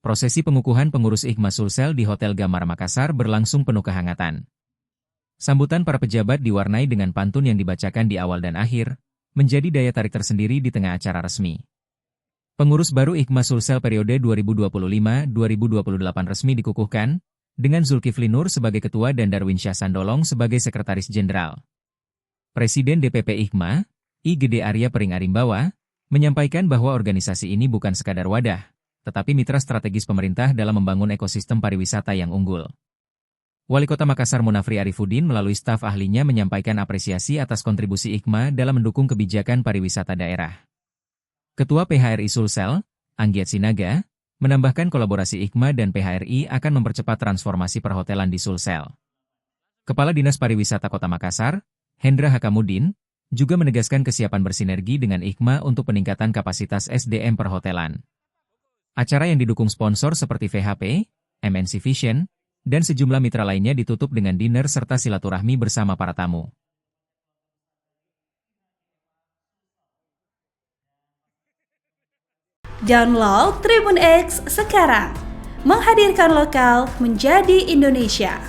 Prosesi pengukuhan pengurus IKMA Sulsel di Hotel Gamar Makassar berlangsung penuh kehangatan. Sambutan para pejabat diwarnai dengan pantun yang dibacakan di awal dan akhir, menjadi daya tarik tersendiri di tengah acara resmi. Pengurus baru IKMA Sulsel periode 2025-2028 resmi dikukuhkan, dengan Zulkifli Nur sebagai ketua dan Darwin Syah Sandolong sebagai sekretaris jenderal. Presiden DPP IKMA, IGD Arya Pering Arimbawa, menyampaikan bahwa organisasi ini bukan sekadar wadah, tetapi mitra strategis pemerintah dalam membangun ekosistem pariwisata yang unggul. Wali Kota Makassar Munafri Arifuddin melalui staf ahlinya menyampaikan apresiasi atas kontribusi IKMA dalam mendukung kebijakan pariwisata daerah. Ketua PHRI Sulsel, Anggiat Sinaga, menambahkan kolaborasi IKMA dan PHRI akan mempercepat transformasi perhotelan di Sulsel. Kepala Dinas Pariwisata Kota Makassar, Hendra Hakamudin, juga menegaskan kesiapan bersinergi dengan IKMA untuk peningkatan kapasitas SDM perhotelan. Acara yang didukung sponsor seperti VHP, MNC Vision, dan sejumlah mitra lainnya ditutup dengan dinner serta silaturahmi bersama para tamu. Download Tribun X sekarang, menghadirkan lokal menjadi Indonesia.